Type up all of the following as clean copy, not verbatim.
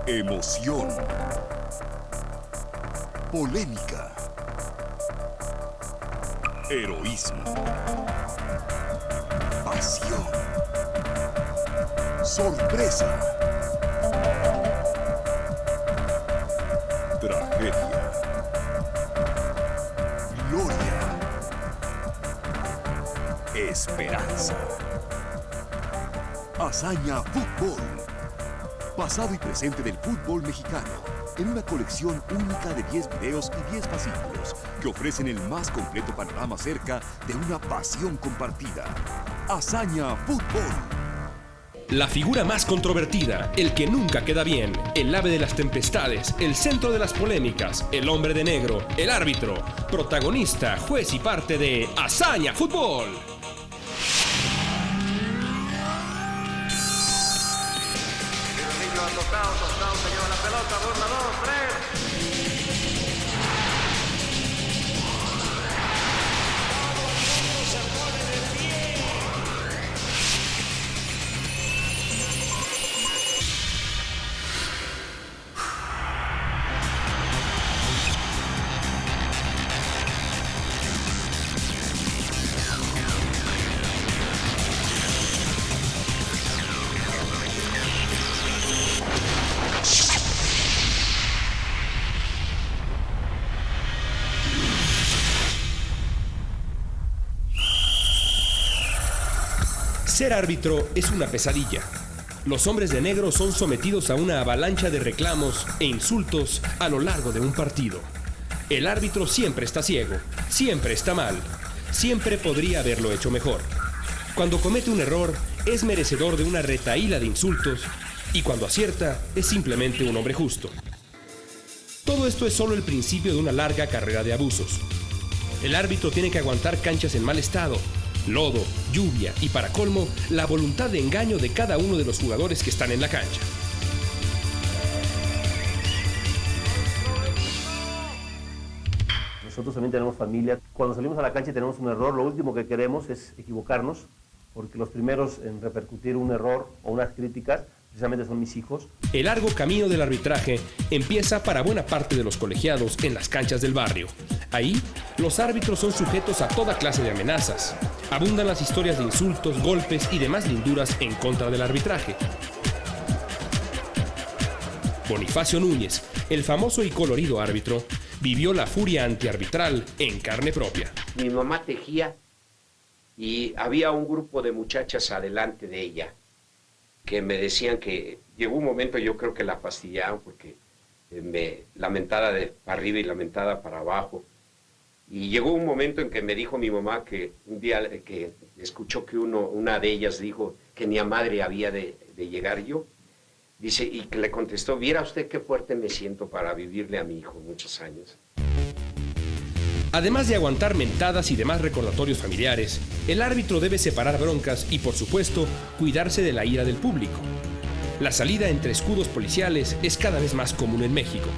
Emoción. Polémica. Heroísmo. Pasión. Sorpresa. Tragedia. Gloria. Esperanza. Hazaña Fútbol. Pasado y presente del fútbol mexicano, en una colección única de 10 videos y 10 fascículos que ofrecen el más completo panorama acerca de una pasión compartida. Hazaña Fútbol. La figura más controvertida, el que nunca queda bien, el ave de las tempestades, el centro de las polémicas, el hombre de negro, el árbitro, protagonista, juez y parte de Hazaña Fútbol. Tostado se lleva la pelota, 1, 2, 3. Se pone de pie. Ser árbitro es una pesadilla. Los hombres de negro son sometidos a una avalancha de reclamos e insultos a lo largo de un partido. El árbitro siempre está ciego, siempre está mal, siempre podría haberlo hecho mejor. Cuando comete un error, es merecedor de una retahíla de insultos, y cuando acierta, es simplemente un hombre justo. Todo esto es solo el principio de una larga carrera de abusos. El árbitro tiene que aguantar canchas en mal estado, lodo, lluvia y, para colmo, la voluntad de engaño de cada uno de los jugadores que están en la cancha. Nosotros también tenemos familia. Cuando salimos a la cancha y tenemos un error, lo último que queremos es equivocarnos, porque los primeros en repercutir un error o unas críticas precisamente son mis hijos. El largo camino del arbitraje empieza para buena parte de los colegiados en las canchas del barrio. Ahí, los árbitros son sujetos a toda clase de amenazas. Abundan las historias de insultos, golpes y demás linduras en contra del arbitraje. Bonifacio Núñez, el famoso y colorido árbitro, vivió la furia antiarbitral en carne propia. Mi mamá tejía y había un grupo de muchachas adelante de ella que me decían que llegó un momento, yo creo que la fastidiaban porque me lamentada de para arriba y lamentada para abajo. Y llegó un momento en que me dijo mi mamá que un día que escuchó que una de ellas dijo que ni a madre había de llegar yo. Dice, y que le contestó, viera usted qué fuerte me siento para vivirle a mi hijo muchos años. Además de aguantar mentadas y demás recordatorios familiares, el árbitro debe separar broncas y, por supuesto, cuidarse de la ira del público. La salida entre escudos policiales es cada vez más común en México.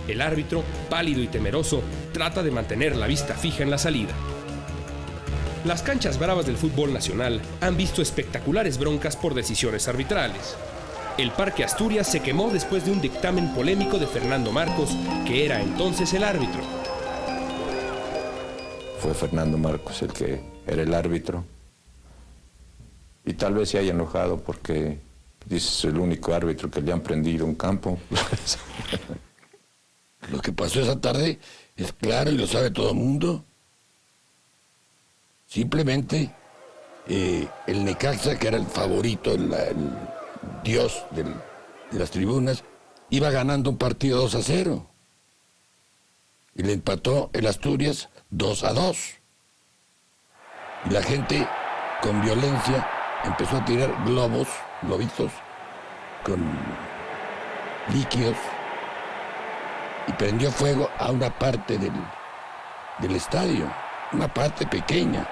El árbitro, pálido y temeroso, trata de mantener la vista fija en la salida. Las canchas bravas del fútbol nacional han visto espectaculares broncas por decisiones arbitrales. El Parque Asturias se quemó después de un dictamen polémico de Fernando Marcos, que era entonces el árbitro. Fue Fernando Marcos el que era el árbitro. Y tal vez se haya enojado porque dice es el único árbitro que le han prendido un campo. Lo que pasó esa tarde es claro y lo sabe todo el mundo. Simplemente el Necaxa, que era el favorito, el dios de las tribunas, iba ganando un partido 2-0. Y le empató el Asturias 2-2. Y la gente, con violencia, empezó a tirar globitos, con líquidos, y prendió fuego a una parte del estadio, una parte pequeña.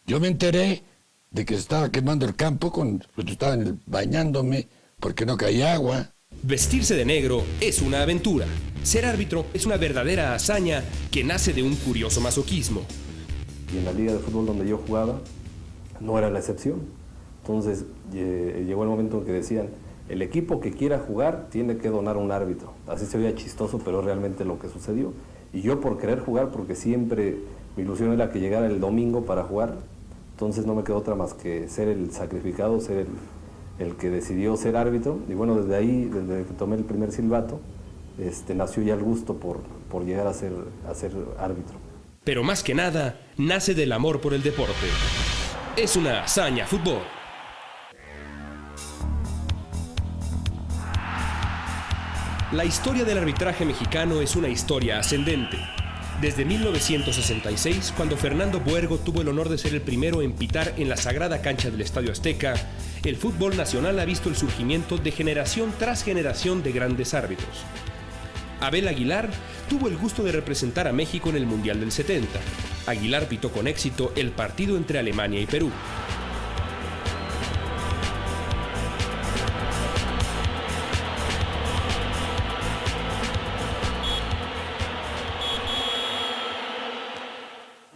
Yo me enteré de que se estaba quemando el campo, yo estaba bañándome porque no caía agua. Vestirse de negro es una aventura. Ser árbitro es una verdadera hazaña que nace de un curioso masoquismo. Y en la liga de fútbol donde yo jugaba no era la excepción. Entonces llegó el momento en que decían, el equipo que quiera jugar tiene que donar un árbitro. Así se veía chistoso, pero es realmente lo que sucedió. Y yo por querer jugar, porque siempre mi ilusión era que llegara el domingo para jugar, entonces no me quedó otra más que ser el sacrificado, ser el que decidió ser árbitro. Y bueno, desde ahí, desde que tomé el primer silbato, nació ya el gusto por llegar a ser árbitro. Pero más que nada, nace del amor por el deporte. Es una hazaña fútbol. La historia del arbitraje mexicano es una historia ascendente. Desde 1966, cuando Fernando Buergo tuvo el honor de ser el primero en pitar en la sagrada cancha del Estadio Azteca, el fútbol nacional ha visto el surgimiento de generación tras generación de grandes árbitros. Abel Aguilar tuvo el gusto de representar a México en el Mundial del 70. Aguilar pitó con éxito el partido entre Alemania y Perú.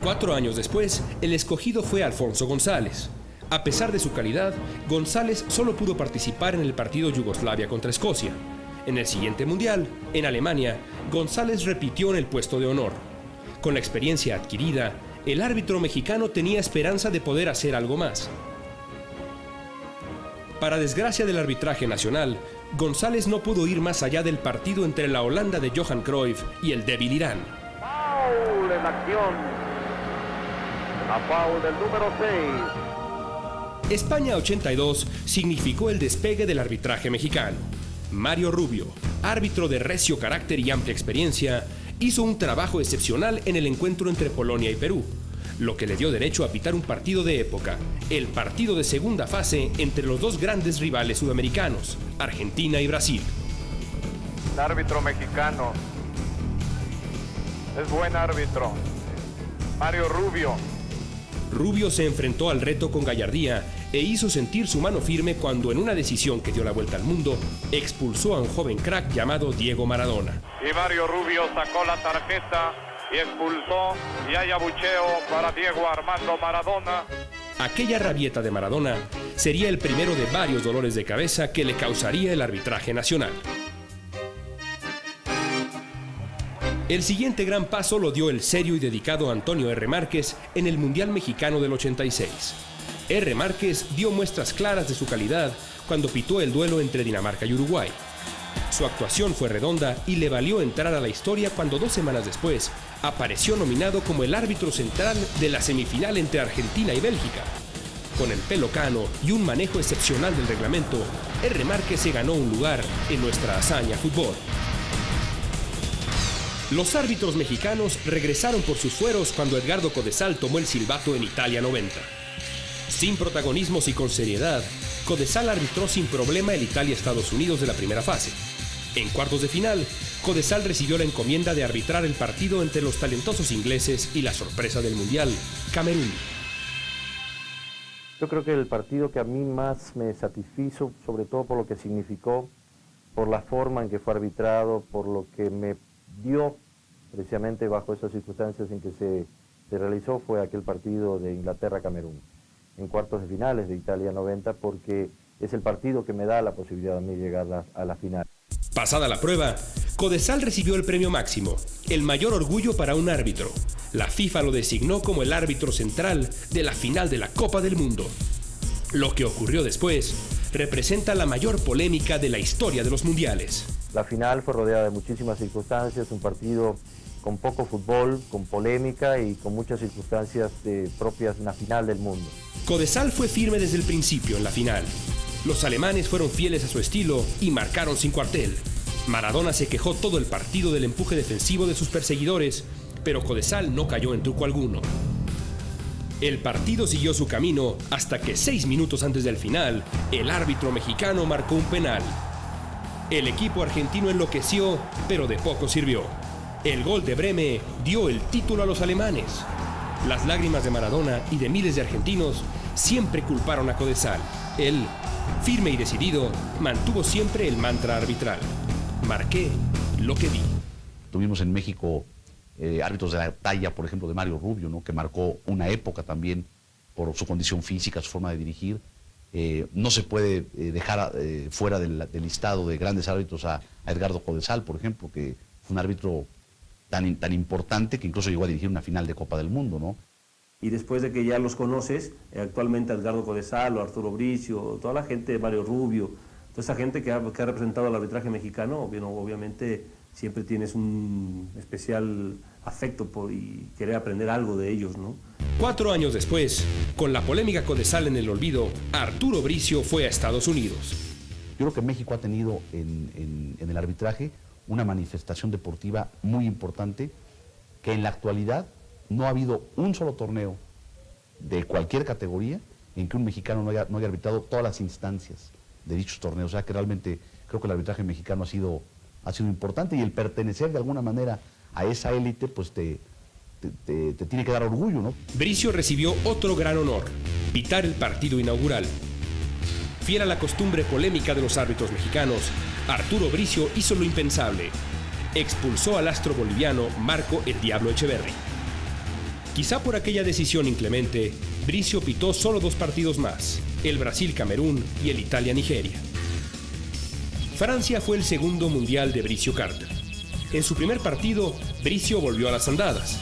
Cuatro años después, el escogido fue Alfonso González. A pesar de su calidad, González solo pudo participar en el partido Yugoslavia contra Escocia. En el siguiente mundial, en Alemania, González repitió en el puesto de honor. Con la experiencia adquirida, el árbitro mexicano tenía esperanza de poder hacer algo más. Para desgracia del arbitraje nacional, González no pudo ir más allá del partido entre la Holanda de Johan Cruyff y el débil Irán. Foul en acción. La foul del número 6. España 82 significó el despegue del arbitraje mexicano. Mario Rubio, árbitro de recio carácter y amplia experiencia, hizo un trabajo excepcional en el encuentro entre Polonia y Perú, lo que le dio derecho a pitar un partido de época, el partido de segunda fase entre los dos grandes rivales sudamericanos, Argentina y Brasil. El árbitro mexicano es buen árbitro. Mario Rubio. Rubio se enfrentó al reto con gallardía e hizo sentir su mano firme cuando en una decisión que dio la vuelta al mundo, expulsó a un joven crack llamado Diego Maradona. Y Mario Rubio sacó la tarjeta y expulsó, y hay abucheo para Diego Armando Maradona. Aquella rabieta de Maradona sería el primero de varios dolores de cabeza que le causaría el arbitraje nacional. El siguiente gran paso lo dio el serio y dedicado Antonio R. Márquez en el Mundial Mexicano del 86. R. Márquez dio muestras claras de su calidad cuando pitó el duelo entre Dinamarca y Uruguay. Su actuación fue redonda y le valió entrar a la historia cuando 2 semanas después apareció nominado como el árbitro central de la semifinal entre Argentina y Bélgica. Con el pelo cano y un manejo excepcional del reglamento, R. Márquez se ganó un lugar en nuestra hazaña fútbol. Los árbitros mexicanos regresaron por sus fueros cuando Edgardo Codesal tomó el silbato en Italia 90. Sin protagonismos y con seriedad, Codesal arbitró sin problema el Italia-Estados Unidos de la primera fase. En cuartos de final, Codesal recibió la encomienda de arbitrar el partido entre los talentosos ingleses y la sorpresa del Mundial, Camerún. Yo creo que el partido que a mí más me satisfizo, sobre todo por lo que significó, por la forma en que fue arbitrado, por lo que me dio precisamente bajo esas circunstancias en que se realizó, fue aquel partido de Inglaterra-Camerún, en cuartos de finales de Italia 90, porque es el partido que me da la posibilidad a mí de llegar a la final. Pasada la prueba, Codesal recibió el premio máximo, el mayor orgullo para un árbitro. La FIFA lo designó como el árbitro central de la final de la Copa del Mundo. Lo que ocurrió después representa la mayor polémica de la historia de los mundiales. La final fue rodeada de muchísimas circunstancias, un partido con poco fútbol, con polémica y con muchas circunstancias propias de una final del mundo. Codesal fue firme desde el principio en la final. Los alemanes fueron fieles a su estilo y marcaron sin cuartel. Maradona se quejó todo el partido del empuje defensivo de sus perseguidores, pero Codesal no cayó en truco alguno. El partido siguió su camino hasta que 6 minutos antes del final, el árbitro mexicano marcó un penal. El equipo argentino enloqueció, pero de poco sirvió. El gol de Brehme dio el título a los alemanes. Las lágrimas de Maradona y de miles de argentinos siempre culparon a Codesal. Él, firme y decidido, mantuvo siempre el mantra arbitral. Marqué lo que vi. Tuvimos en México árbitros de la talla, por ejemplo, de Mario Rubio, ¿no?, que marcó una época también por su condición física, su forma de dirigir. No se puede dejar fuera del listado de grandes árbitros a Edgardo Codesal, por ejemplo, que fue un árbitro tan importante que incluso llegó a dirigir una final de Copa del Mundo, ¿no? Y después de que ya los conoces, actualmente Edgardo Codesal, Arturo Bricio, toda la gente, Mario Rubio, toda esa gente que ha representado al arbitraje mexicano, obviamente siempre tienes un especial afecto y querer aprender algo de ellos, ¿no? 4 años después, con la polémica Codesal en el olvido, Arturo Bricio fue a Estados Unidos. Yo creo que México ha tenido en el arbitraje una manifestación deportiva muy importante, que en la actualidad no ha habido un solo torneo de cualquier categoría en que un mexicano no haya arbitrado todas las instancias de dichos torneos. O sea que realmente creo que el arbitraje mexicano ha sido importante, y el pertenecer de alguna manera a esa élite pues te tiene que dar orgullo, ¿no? Bricio recibió otro gran honor, pitar el partido inaugural. Fiel a la costumbre polémica de los árbitros mexicanos, Arturo Bricio hizo lo impensable. Expulsó al astro boliviano Marco el Diablo Echeverri. Quizá por aquella decisión inclemente, Bricio pitó solo 2 partidos más, el Brasil-Camerún y el Italia-Nigeria. Francia fue el segundo mundial de Bricio Carter. En su primer partido, Bricio volvió a las andadas.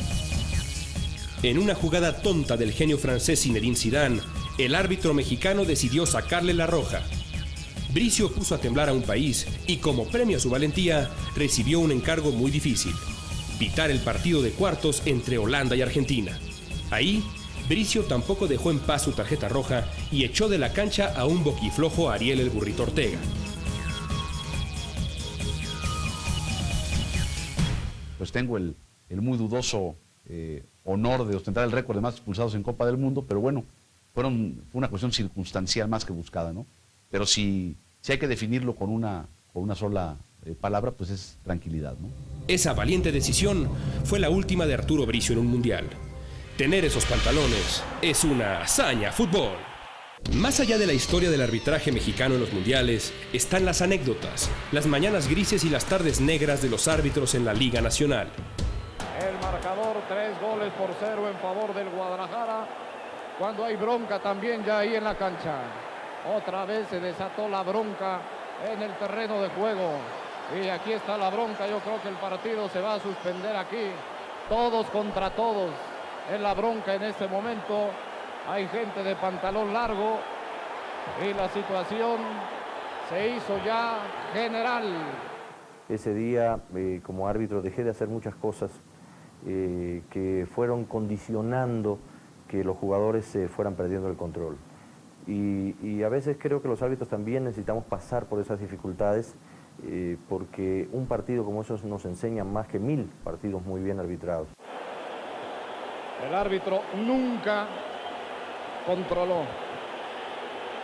En una jugada tonta del genio francés Zinedine Zidane, el árbitro mexicano decidió sacarle la roja. Bricio puso a temblar a un país y, como premio a su valentía, recibió un encargo muy difícil: pitar el partido de cuartos entre Holanda y Argentina. Ahí, Bricio tampoco dejó en paz su tarjeta roja y echó de la cancha a un boquiflojo Ariel el Burrito Ortega. Pues tengo el muy dudoso honor de ostentar el récord de más expulsados en Copa del Mundo, pero bueno, fue una cuestión circunstancial más que buscada, ¿no? Pero si hay que definirlo con una sola palabra, pues es tranquilidad, ¿no? Esa valiente decisión fue la última de Arturo Bricio en un mundial. Tener esos pantalones es una hazaña fútbol. Más allá de la historia del arbitraje mexicano en los mundiales, están las anécdotas, las mañanas grises y las tardes negras de los árbitros en la Liga Nacional. El marcador 3-0 en favor del Guadalajara, cuando hay bronca también ya ahí en la cancha. Otra vez se desató la bronca en el terreno de juego. Y aquí está la bronca. Yo creo que el partido se va a suspender aquí. Todos contra todos en la bronca en este momento. Hay gente de pantalón largo y la situación se hizo ya general. Ese día, como árbitro, dejé de hacer muchas cosas que fueron condicionando que los jugadores se fueran perdiendo el control. Y a veces creo que los árbitros también necesitamos pasar por esas dificultades, porque un partido como esos nos enseña más que 1000 partidos muy bien arbitrados. El árbitro nunca controló.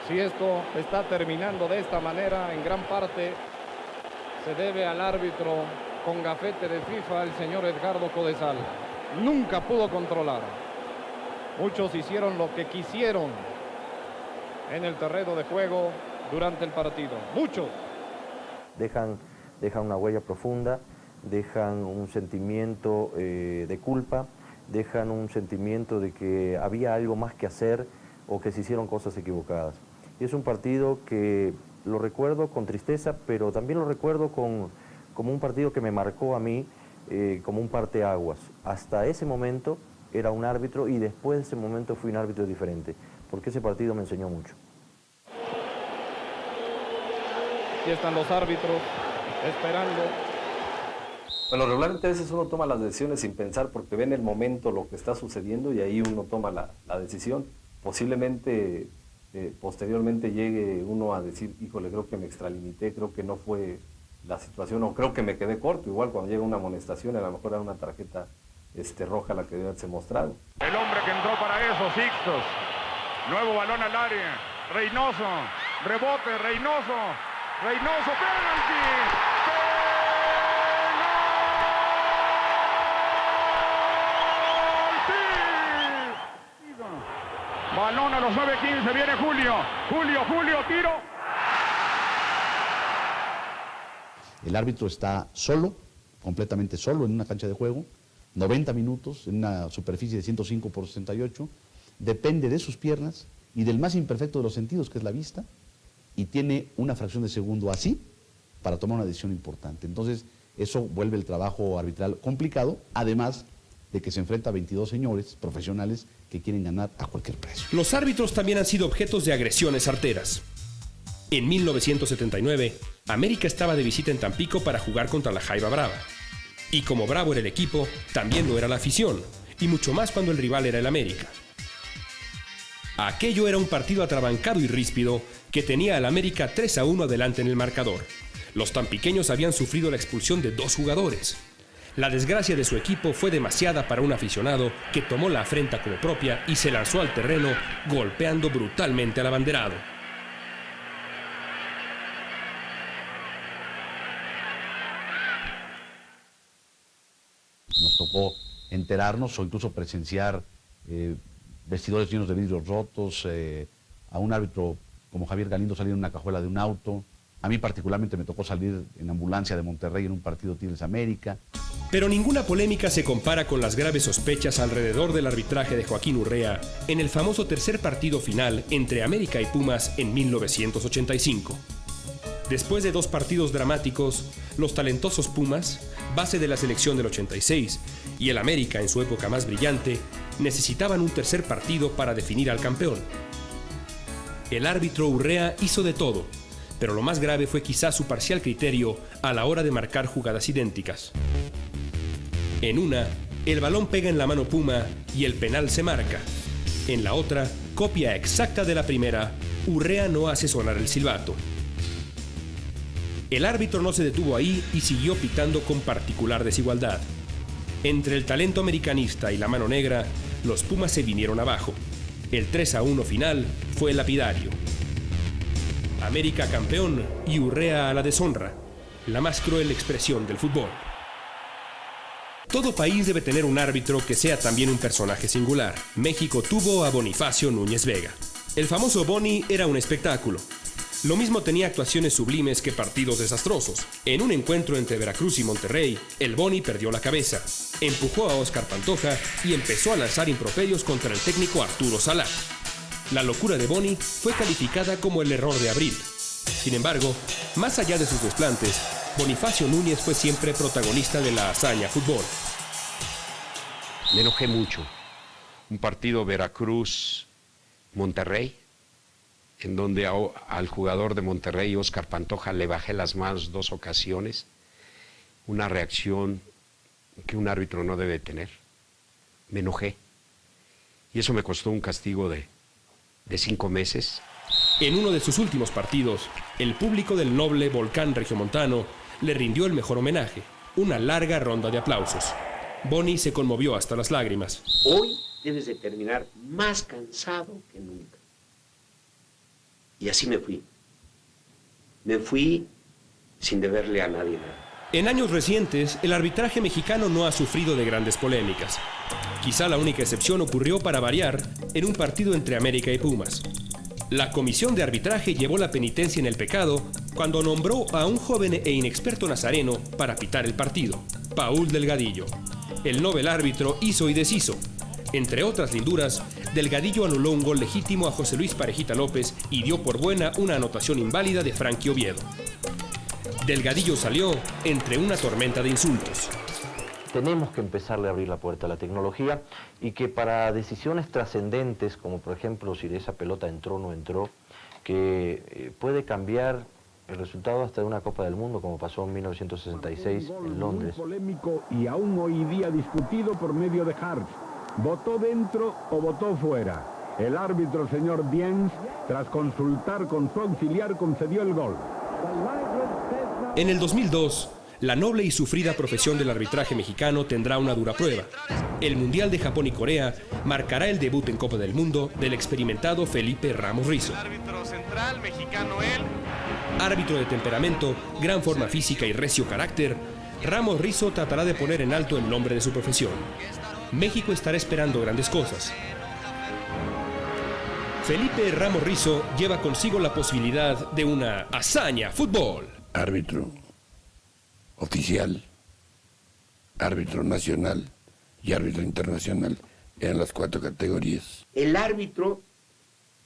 Si esto está terminando de esta manera, en gran parte se debe al árbitro con gafete de FIFA, el señor Edgardo Codesal. Nunca pudo controlar. Muchos hicieron lo que quisieron en el terreno de juego durante el partido. Muchos. Dejan una huella profunda, dejan un sentimiento de culpa, dejan un sentimiento de que había algo más que hacer o que se hicieron cosas equivocadas. Y es un partido que lo recuerdo con tristeza, pero también lo recuerdo como un partido que me marcó a mí como un parteaguas. Hasta ese momento era un árbitro y después de ese momento fui un árbitro diferente, porque ese partido me enseñó mucho. Aquí están los árbitros esperando. Bueno, regularmente a veces uno toma las decisiones sin pensar porque ve en el momento lo que está sucediendo y ahí uno toma la decisión. Posiblemente posteriormente llegue uno a decir, híjole, creo que me extralimité, creo que no fue la situación o creo que me quedé corto. Igual cuando llega una amonestación, a lo mejor era una tarjeta roja la que debe haberse mostrado. El hombre que entró para eso, Sixtos. Nuevo balón al área. Reynoso. Rebote, Reynoso. Reynoso, penalti. Balón a los 9:15, viene Julio. Julio, tiro. El árbitro está solo, completamente solo en una cancha de juego, 90 minutos en una superficie de 105 por 68, depende de sus piernas y del más imperfecto de los sentidos, que es la vista, y tiene una fracción de segundo así para tomar una decisión importante. Entonces, eso vuelve el trabajo arbitral complicado, además de que se enfrenta a 22 señores profesionales que quieren ganar a cualquier precio. Los árbitros también han sido objetos de agresiones arteras. En 1979, América estaba de visita en Tampico para jugar contra la Jaiba Brava. Y como bravo era el equipo, también lo era la afición, y mucho más cuando el rival era el América. Aquello era un partido atrabancado y ríspido que tenía al América 3-1 adelante en el marcador. Los tampiqueños habían sufrido la expulsión de 2 jugadores. La desgracia de su equipo fue demasiada para un aficionado que tomó la afrenta como propia y se lanzó al terreno golpeando brutalmente al abanderado. Nos tocó enterarnos o incluso presenciar vestidores llenos de vidrios rotos, a un árbitro como Javier Galindo salir en una cajuela de un auto. A mí particularmente me tocó salir en ambulancia de Monterrey en un partido Tigres América. Pero ninguna polémica se compara con las graves sospechas alrededor del arbitraje de Joaquín Urrea en el famoso tercer partido final entre América y Pumas en 1985. Después de 2 partidos dramáticos, los talentosos Pumas, base de la selección del 86, y el América en su época más brillante, necesitaban un tercer partido para definir al campeón. El árbitro Urrea hizo de todo, pero lo más grave fue quizás su parcial criterio a la hora de marcar jugadas idénticas. En una, el balón pega en la mano Puma y el penal se marca. En la otra, copia exacta de la primera, Urrea no hace sonar el silbato. El árbitro no se detuvo ahí y siguió pitando con particular desigualdad. Entre el talento americanista y la mano negra, los Pumas se vinieron abajo. El 3-1 final fue lapidario. América campeón y Urrea a la deshonra, la más cruel expresión del fútbol. Todo país debe tener un árbitro que sea también un personaje singular. México tuvo a Bonifacio Núñez Vega. El famoso Boni era un espectáculo. Lo mismo tenía actuaciones sublimes que partidos desastrosos. En un encuentro entre Veracruz y Monterrey, el Boni perdió la cabeza, empujó a Óscar Pantoja y empezó a lanzar improperios contra el técnico Arturo Salá. La locura de Boni fue calificada como el error de abril. Sin embargo, más allá de sus desplantes, Bonifacio Núñez fue siempre protagonista de la hazaña fútbol. Me enojé mucho. Un partido Veracruz-Monterrey, en donde al jugador de Monterrey, Óscar Pantoja, le bajé las manos 2 ocasiones. Una reacción que un árbitro no debe tener. Me enojé. Y eso me costó un castigo de 5 meses. En uno de sus últimos partidos, el público del noble Volcán Regiomontano le rindió el mejor homenaje, una larga ronda de aplausos. Boni se conmovió hasta las lágrimas. Hoy debes de terminar más cansado que nunca. Y así me fui. Me fui sin deberle a nadie nada. En años recientes, el arbitraje mexicano no ha sufrido de grandes polémicas. Quizá la única excepción ocurrió, para variar, en un partido entre América y Pumas. La comisión de arbitraje llevó la penitencia en el pecado cuando nombró a un joven e inexperto nazareno para pitar el partido, Paul Delgadillo. El novel árbitro hizo y deshizo. Entre otras linduras, Delgadillo anuló un gol legítimo a José Luis Parejita López y dio por buena una anotación inválida de Frankie Oviedo. Delgadillo salió entre una tormenta de insultos. Tenemos que empezarle a abrir la puerta a la tecnología y que para decisiones trascendentes, como por ejemplo si esa pelota entró o no entró, que puede cambiar el resultado hasta de una Copa del Mundo, como pasó en 1966 en Londres. Polémico y aún hoy día discutido por medio de Hart. ¿Votó dentro o votó fuera? El árbitro, señor Diens, tras consultar con su auxiliar, concedió el gol. En el 2002, la noble y sufrida profesión del arbitraje mexicano tendrá una dura prueba. El Mundial de Japón y Corea marcará el debut en Copa del Mundo del experimentado Felipe Ramos Rizo. Árbitro central mexicano él. Árbitro de temperamento, gran forma física y recio carácter, Ramos Rizo tratará de poner en alto el nombre de su profesión. México estará esperando grandes cosas. Felipe Ramos Rizo lleva consigo la posibilidad de una hazaña fútbol. Árbitro oficial, árbitro nacional y árbitro internacional eran las 4 categorías. El árbitro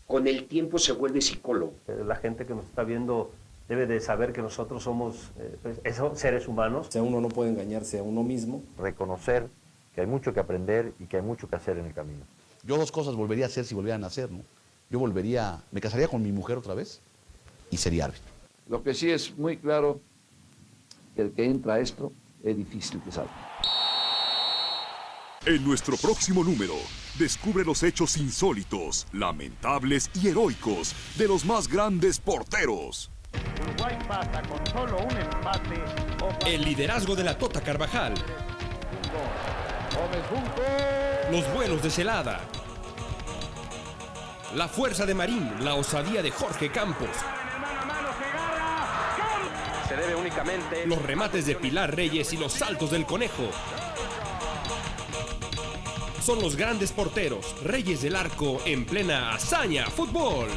con el tiempo se vuelve psicólogo. La gente que nos está viendo debe de saber que nosotros somos seres humanos. O sea, uno no puede engañarse a uno mismo. Reconocer que hay mucho que aprender y que hay mucho que hacer en el camino. Yo 2 cosas volvería a hacer si volvieran a nacer, ¿no? Yo me casaría con mi mujer otra vez y sería árbitro. Lo que sí es muy claro, que el que entra a esto es difícil que salga. En nuestro próximo número, descubre los hechos insólitos, lamentables y heroicos de los más grandes porteros. Uruguay pasa con solo un empate. El liderazgo de la Tota Carvajal. Los vuelos de Celada. La fuerza de Marín, la osadía de Jorge Campos. Se debe únicamente... Los remates de Pilar Reyes y los saltos del Conejo. Son los grandes porteros, reyes del arco en plena hazaña fútbol.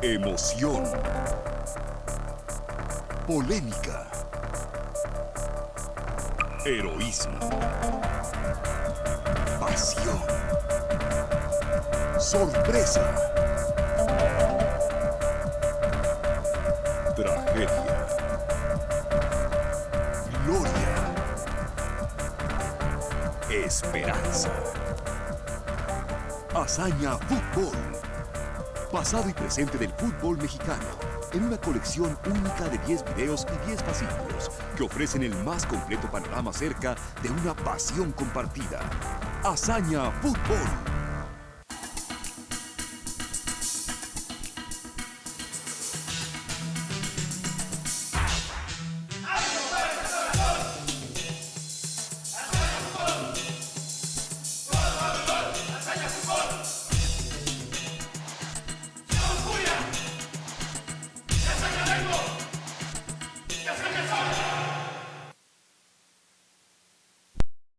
Emoción. Polémica. Heroísmo. Pasión. Sorpresa. Tragedia. Gloria. Esperanza. Hazaña Fútbol. Pasado y presente del fútbol mexicano, en una colección única de 10 videos y 10 pasillos que ofrecen el más completo panorama acerca de una pasión compartida. Hazaña Fútbol.